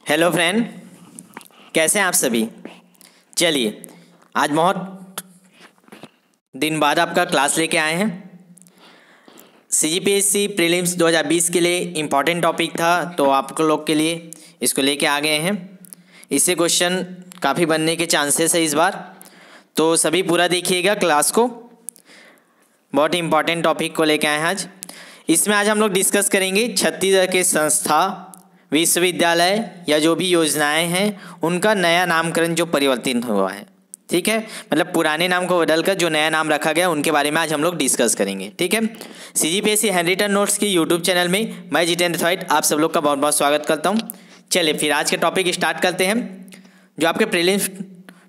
Hello friend, कैसे हैं आप सभी। चलिए, आज बहुत दिन बाद आपका क्लास लेके आए हैं। सीजीपीएससी प्रीलिम्स 2020 के लिए इम्पॉर्टेंट टॉपिक था, तो आप लोग के लिए इसको लेके आ गए हैं। इससे क्वेश्चन काफ़ी बनने के चांसेस है इस बार, तो सभी पूरा देखिएगा क्लास को। बहुत ही इम्पॉर्टेंट टॉपिक को लेके आए हैं आज। इसमें आज हम लोग डिस्कस करेंगे छत्तीसगढ़ के संस्था, विश्वविद्यालय या जो भी योजनाएं हैं उनका नया नामकरण जो परिवर्तित हुआ है। ठीक है, मतलब पुराने नाम को बदलकर जो नया नाम रखा गया उनके बारे में आज हम लोग डिस्कस करेंगे। ठीक है, सीजीपीएससी हैंडरिटन नोट्स की यूट्यूब चैनल में मैं जितेंद्र थॉइट आप सब लोग का बहुत बहुत स्वागत करता हूँ। चलिए फिर आज के टॉपिक स्टार्ट करते हैं जो आपके प्रीलिम्स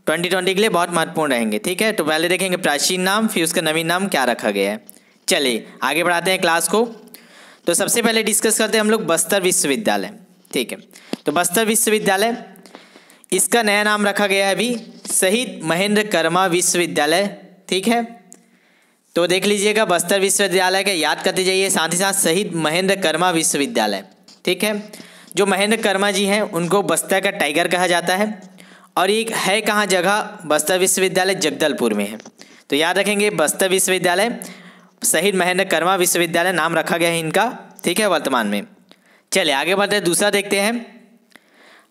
2020 के लिए बहुत महत्वपूर्ण रहेंगे। ठीक है, तो पहले देखेंगे प्राचीन नाम, फिर उसका नवीन नाम क्या रखा गया है। चलिए आगे बढ़ाते हैं क्लास को। तो सबसे पहले डिस्कस करते हैं हम लोग बस्तर विश्वविद्यालय। ठीक है, तो बस्तर विश्वविद्यालय, इसका नया नाम रखा गया है अभी शहीद महेंद्र कर्मा विश्वविद्यालय। ठीक है, तो देख लीजिएगा बस्तर विश्वविद्यालय का याद करते जाइए, साथ ही साथ शहीद महेंद्र कर्मा विश्वविद्यालय। ठीक है, जो महेंद्र कर्मा जी हैं उनको बस्तर का टाइगर कहा जाता है, और एक है कहाँ जगह, बस्तर विश्वविद्यालय जगदलपुर में है। तो याद रखेंगे बस्तर विश्वविद्यालय शहीद महेंद्र कर्मा विश्वविद्यालय नाम रखा गया है इनका। ठीक है, वर्तमान में। चलिए आगे बढ़ते हैं, दूसरा देखते हैं।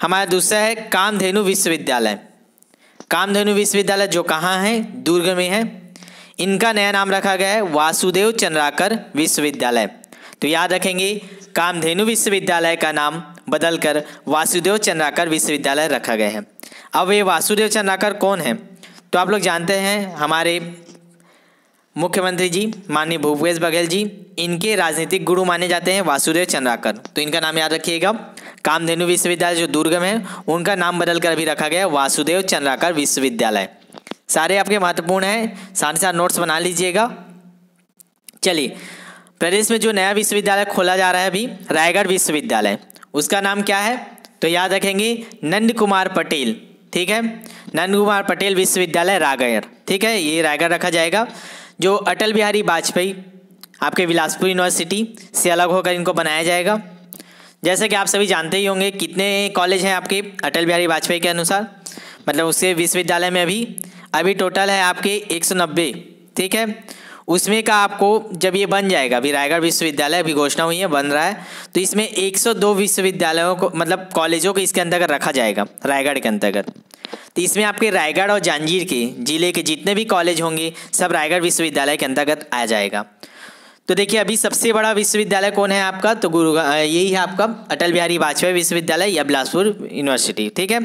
हमारा दूसरा है कामधेनु विश्वविद्यालय। कामधेनु विश्वविद्यालय जो कहाँ है, दुर्ग में है। इनका नया नाम रखा गया है वासुदेव चंद्राकर विश्वविद्यालय। तो याद रखेंगे कामधेनु विश्वविद्यालय का नाम बदलकर वासुदेव चंद्राकर विश्वविद्यालय रखा गया है। अब ये वासुदेव चंद्राकर कौन है, तो आप लोग जानते हैं हमारे मुख्यमंत्री जी माननीय भूपेश बघेल जी, इनके राजनीतिक गुरु माने जाते हैं वासुदेव चंद्राकर। तो इनका नाम याद रखिएगा। कामधेनु विश्वविद्यालय जो दुर्ग में है उनका नाम बदलकर अभी रखा गया है वासुदेव चंद्राकर विश्वविद्यालय। सारे आपके महत्वपूर्ण हैं, साथ ही साथ नोट्स बना लीजिएगा। चलिए, प्रदेश में जो नया विश्वविद्यालय खोला जा रहा है अभी, रायगढ़ विश्वविद्यालय, उसका नाम क्या है, तो याद रखेंगे नंद कुमार पटेल। ठीक है, नंद कुमार पटेल विश्वविद्यालय रायगढ़। ठीक है, ये रायगढ़ रखा जाएगा। जो अटल बिहारी वाजपेयी आपके बिलासपुर यूनिवर्सिटी से अलग होकर इनको बनाया जाएगा। जैसे कि आप सभी जानते ही होंगे कितने कॉलेज हैं आपके अटल बिहारी वाजपेयी के अनुसार, मतलब उसके विश्वविद्यालय में अभी टोटल है आपके 190। ठीक है, उसमें का आपको जब ये बन जाएगा, अभी रायगढ़ विश्वविद्यालय अभी घोषणा हुई है, बन रहा है, तो इसमें 102 विश्वविद्यालयों को मतलब कॉलेजों को इसके अंतर्गत रखा जाएगा रायगढ़ के अंतर्गत। तो इसमें आपके रायगढ़ और जांजगीर के जिले के जितने भी कॉलेज होंगे सब रायगढ़ विश्वविद्यालय के अंतर्गत आ जाएगा। तो देखिए अभी सबसे बड़ा विश्वविद्यालय कौन है आपका, तो यही है आपका अटल बिहारी वाजपेयी विश्वविद्यालय या बिलासपुर यूनिवर्सिटी। ठीक है,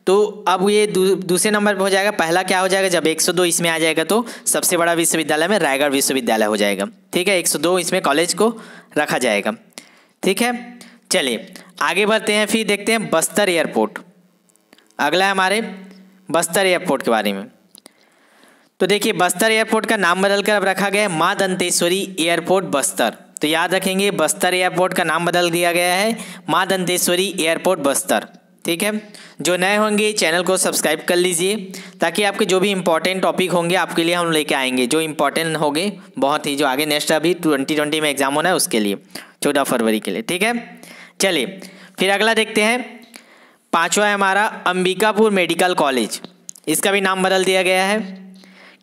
तो अब ये दूसरे नंबर पर हो जाएगा। पहला क्या हो जाएगा, जब 102 इसमें आ जाएगा तो सबसे बड़ा विश्वविद्यालय में रायगढ़ विश्वविद्यालय हो जाएगा। ठीक है, 102 इसमें कॉलेज को रखा जाएगा। ठीक है, चलिए आगे बढ़ते हैं, फिर देखते हैं बस्तर एयरपोर्ट। अगला है हमारे बस्तर एयरपोर्ट के बारे में। तो देखिए बस्तर एयरपोर्ट का नाम बदलकर अब रखा गया है माँ दंतेश्वरी एयरपोर्ट बस्तर। तो याद रखेंगे बस्तर एयरपोर्ट का नाम बदल दिया गया है माँ दंतेश्वरी एयरपोर्ट बस्तर। ठीक है, जो नए होंगे चैनल को सब्सक्राइब कर लीजिए, ताकि आपके जो भी इंपॉर्टेंट टॉपिक होंगे आपके लिए हम लेके आएंगे, जो इंपॉर्टेंट होंगे बहुत ही, जो आगे नेक्स्ट अभी 2020 में एग्जाम होना है उसके लिए 14 फरवरी के लिए। ठीक है, चलिए फिर अगला देखते हैं। पाँचवा है हमारा अंबिकापुर मेडिकल कॉलेज। इसका भी नाम बदल दिया गया है।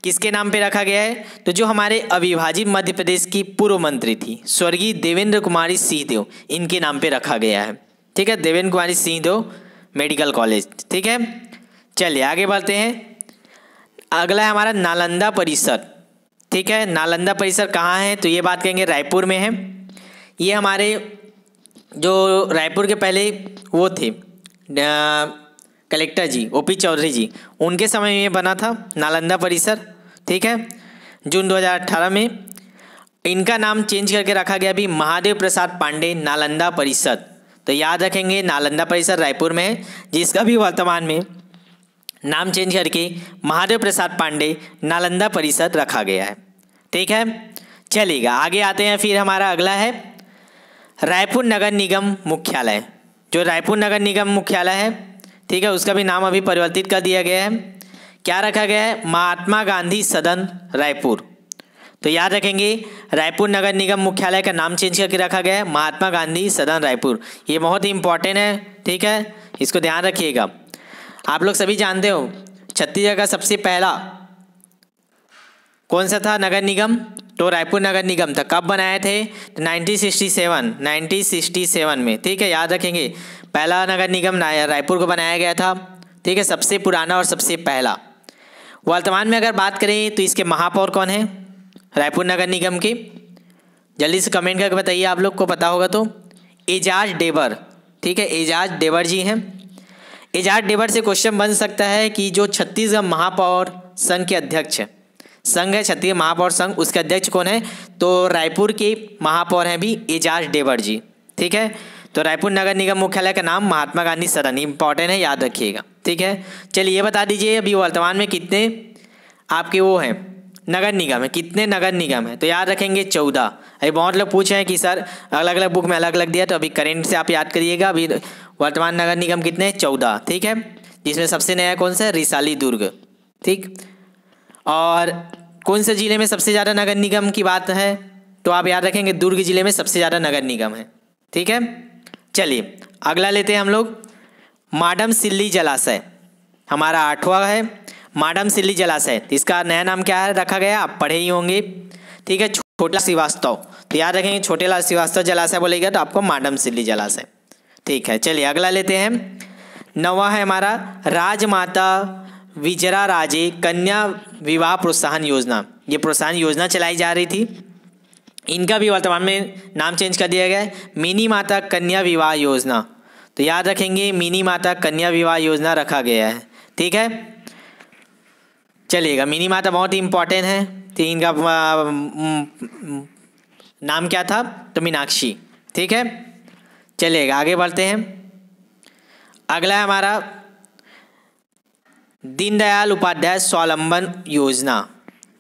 किसके नाम पे रखा गया है, तो जो हमारे अविभाजित मध्य प्रदेश की पूर्व मंत्री थी स्वर्गीय देवेंद्र कुमारी सिंहदेव, इनके नाम पे रखा गया है। ठीक है, देवेंद्र कुमारी सिंहदेव मेडिकल कॉलेज। ठीक है, चलिए आगे बढ़ते हैं। अगला है हमारा नालंदा परिसर। ठीक है, नालंदा परिसर कहाँ है, तो ये बात करेंगे रायपुर में है। ये हमारे जो रायपुर के पहले वो थे कलेक्टर जी ओपी चौधरी जी, उनके समय में बना था नालंदा परिसर। ठीक है, जून 2018 में इनका नाम चेंज करके रखा गया अभी महादेव प्रसाद पांडे नालंदा परिषद। तो याद रखेंगे नालंदा परिसर रायपुर में है, जिसका भी वर्तमान में नाम चेंज करके महादेव प्रसाद पांडे नालंदा परिषद रखा गया है। ठीक है, चलिएगा आगे आते हैं। फिर हमारा अगला है रायपुर नगर निगम मुख्यालय। जो रायपुर नगर निगम मुख्यालय है, ठीक है, उसका भी नाम अभी परिवर्तित कर दिया गया है। क्या रखा गया है, महात्मा गांधी सदन रायपुर। तो याद रखेंगे रायपुर नगर निगम मुख्यालय का नाम चेंज करके रखा गया है महात्मा गांधी सदन रायपुर। ये बहुत ही इंपॉर्टेंट है। ठीक है, इसको ध्यान रखिएगा। आप लोग सभी जानते हो छत्तीसगढ़ का सबसे पहला कौन सा था नगर निगम, तो रायपुर नगर निगम था। कब बनाए थे? 1967 में, ठीक है, याद रखेंगे। पहला नगर निगम रायपुर को बनाया गया था, ठीक है, सबसे पुराना और सबसे पहला। वर्तमान में अगर बात करें तो इसके महापौर कौन है रायपुर नगर निगम के? जल्दी से कमेंट करके बताइए, आप लोग को पता होगा तो। एजाज डेबर, ठीक है, एजाज डेबर जी हैं। एजाज डेबर से क्वेश्चन बन सकता है कि जो छत्तीसगढ़ महापौर संघ के अध्यक्ष है, संघ है छत्तीसगढ़ महापौर संघ, उसके अध्यक्ष कौन है? तो रायपुर के महापौर हैं भी एजाज डेबर जी, ठीक है। तो रायपुर नगर निगम मुख्यालय का नाम महात्मा गांधी सदन, इंपॉर्टेंट है, याद रखिएगा, ठीक है। चलिए ये बता दीजिए अभी वर्तमान में कितने आपके वो हैं नगर निगम है, कितने नगर निगम है? तो याद रखेंगे 14। अभी बहुत लोग पूछे हैं कि सर अलग अलग बुक में अलग अलग दिया, तो अभी करेंट से आप याद करिएगा। अभी वर्तमान नगर निगम कितने हैं? 14, ठीक है, जिसमें सबसे नया कौन सा है? रिसाली दुर्ग, ठीक। और कौन से जिले में सबसे ज़्यादा नगर निगम की बात है? तो आप याद रखेंगे दुर्ग जिले में सबसे ज़्यादा नगर निगम है, ठीक है। चलिए अगला लेते हैं हम लोग, माडम सिल्ली जलाशय, हमारा 8वां है माडम सिल्ली जलाशय। इसका नया नाम क्या है रखा गया? आप पढ़े ही होंगे, ठीक है, छोटेलाल श्रीवास्तव। तो याद रखेंगे छोटेलाल श्रीवास्तव जलाशय बोलेगा तो आपको माडम सिल्ली जलाशय, ठीक है। चलिए अगला लेते हैं, 9वां है हमारा राजमाता विजया राजे कन्या विवाह प्रोत्साहन योजना। ये प्रोत्साहन योजना चलाई जा रही थी, इनका भी वर्तमान में नाम चेंज कर दिया गया है, मिनी माता कन्या विवाह योजना। तो याद रखेंगे मिनी माता कन्या विवाह योजना रखा गया है, ठीक है। चलिएगा, मिनी माता बहुत ही इंपॉर्टेंट है, तो इनका नाम क्या था? तो मीनाक्षी, ठीक है। चलिएगा आगे बढ़ते हैं, अगला है हमारा दीनदयाल उपाध्याय स्वावलंबन योजना।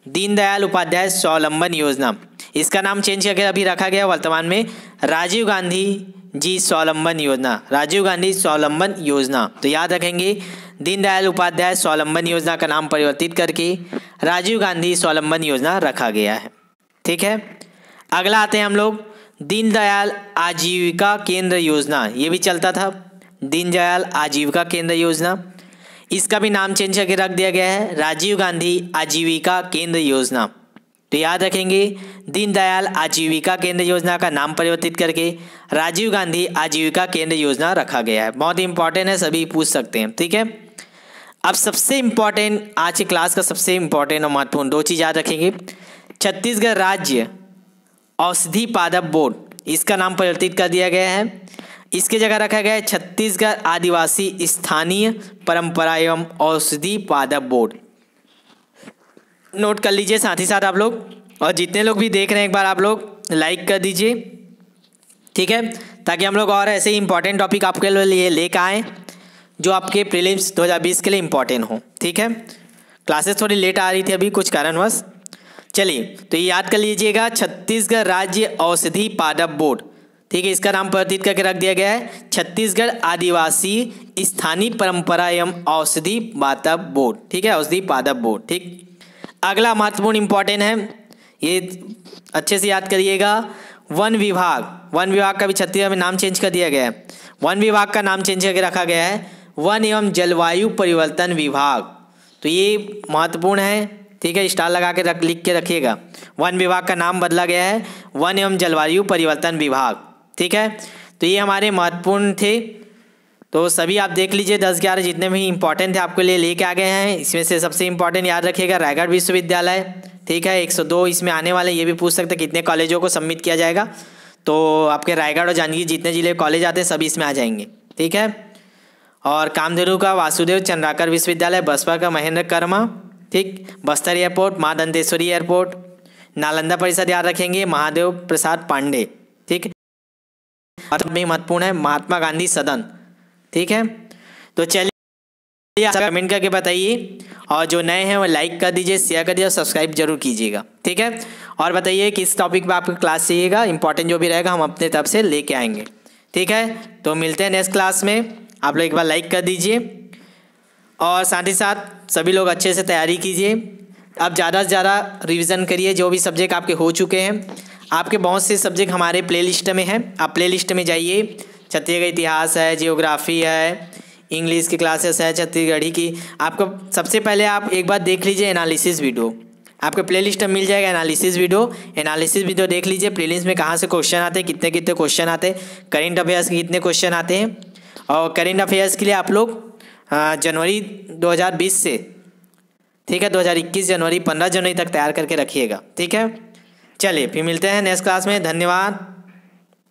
दीनदयाल उपाध्याय स्वावलंबन योजना, इसका नाम चेंज करके अभी रखा गया वर्तमान में राजीव गांधी जी स्वावलंबन योजना, राजीव गांधी स्वावलंबन योजना। तो याद रखेंगे दीनदयाल उपाध्याय स्वावलंबन योजना का नाम परिवर्तित करके राजीव गांधी स्वावलंबन योजना रखा गया है, ठीक है। अगला आते हैं हम लोग, दीनदयाल आजीविका केंद्र योजना, ये भी चलता था, दीनदयाल आजीविका केंद्र योजना। इसका भी नाम चेंज करके रख दिया गया है राजीव गांधी आजीविका केंद्र योजना। तो याद रखेंगे दीनदयाल आजीविका केंद्र योजना का नाम परिवर्तित करके राजीव गांधी आजीविका केंद्र योजना रखा गया है। बहुत इंपॉर्टेंट है, सभी पूछ सकते हैं, ठीक है। अब सबसे इम्पॉर्टेंट आज की क्लास का सबसे इम्पॉर्टेंट और महत्वपूर्ण 2 चीज़ याद रखेंगे, छत्तीसगढ़ राज्य औषधि पादप बोर्ड, इसका नाम परिवर्तित कर दिया गया है, इसके जगह रखा गया है छत्तीसगढ़ आदिवासी स्थानीय परंपरा एवं औषधि पादप बोर्ड। नोट कर लीजिए साथ ही साथ आप लोग, और जितने लोग भी देख रहे हैं एक बार आप लोग लाइक कर दीजिए, ठीक है, ताकि हम लोग और ऐसे ही इंपॉर्टेंट टॉपिक आपके लिए लेकर आएँ जो आपके प्रीलिम्स 2020 के लिए इंपॉर्टेंट हो, ठीक है। क्लासेस थोड़ी लेट आ रही थी अभी कुछ कारणवश। चलिए तो ये याद कर लीजिएगा, छत्तीसगढ़ राज्य औषधि पादप बोर्ड, ठीक है, इसका नाम परिवर्तित करके रख दिया गया है छत्तीसगढ़ आदिवासी स्थानीय परंपरा एवं औषधि पादप बोर्ड, ठीक है, औषधि पादप बोर्ड, ठीक। अगला महत्वपूर्ण इंपॉर्टेंट है, ये अच्छे से याद करिएगा, वन विभाग। वन विभाग का भी छत्तीसगढ़ में नाम चेंज कर दिया गया है, वन विभाग का नाम चेंज करके रखा गया है वन एवं जलवायु परिवर्तन विभाग। तो ये महत्वपूर्ण है, ठीक है, स्टार लगा के लिख के रखिएगा, वन विभाग का नाम बदला गया है वन एवं जलवायु परिवर्तन विभाग, ठीक है। तो ये हमारे महत्वपूर्ण थे, तो सभी आप देख लीजिए 10-11 जितने भी इंपॉर्टेंट थे आपके लिए लेके आ गए हैं। इसमें से सबसे इंपॉर्टेंट याद रखिएगा रायगढ़ विश्वविद्यालय, ठीक है, 102 इसमें आने वाले, ये भी पूछ सकते हैं कितने कॉलेजों को सबमिट किया जाएगा। तो आपके रायगढ़ और जांजगीर जितने जिले कॉलेज आते हैं सभी इसमें आ जाएंगे, ठीक है। और कामधेनु का वासुदेव चंद्राकर विश्वविद्यालय, बसपा का महेंद्र कर्मा, ठीक, बस्तर एयरपोर्ट, माँ दंतेश्वरी एयरपोर्ट, नालंदा परिषद याद रखेंगे महादेव प्रसाद पांडे, ठीक है, महत्वपूर्ण है महात्मा गांधी सदन, ठीक है। तो चलिए कमेंट करके बताइए, और जो नए हैं वो लाइक कर दीजिए, शेयर कर दीजिए और सब्सक्राइब जरूर कीजिएगा, ठीक है। और बताइए किस टॉपिक पे आपको क्लास चाहिएगा, इंपॉर्टेंट जो भी रहेगा हम अपने तरफ से लेके आएंगे, ठीक है। तो मिलते हैं नेक्स्ट क्लास में, आप लोग एक बार लाइक कर दीजिए और साथ ही साथ सभी लोग अच्छे से तैयारी कीजिए। अब ज़्यादा से ज़्यादा रिवीजन करिए, जो भी सब्जेक्ट आपके हो चुके हैं, आपके बहुत से सब्जेक्ट हमारे प्लेलिस्ट में हैं, आप प्लेलिस्ट में जाइए, छत्तीसगढ़ इतिहास है, जियोग्राफी है, इंग्लिश की क्लासेस है, छत्तीसगढ़ी की। आपको सबसे पहले आप एक बार देख लीजिए एनालिसिस वीडियो, आपके प्लेलिस्ट में मिल जाएगा एनालिसिस वीडियो देख लीजिए। प्रीलिम्स में कहाँ से क्वेश्चन आते हैं, कितने कितने क्वेश्चन आते हैं, करेंट अफेयर्स के कितने क्वेश्चन आते हैं। और करेंट अफेयर्स के लिए आप लोग जनवरी 2020 से, ठीक है, 2021 जनवरी 15 जनवरी तक तैयार करके रखिएगा, ठीक है। चलिए फिर मिलते हैं नेक्स्ट क्लास में, धन्यवाद।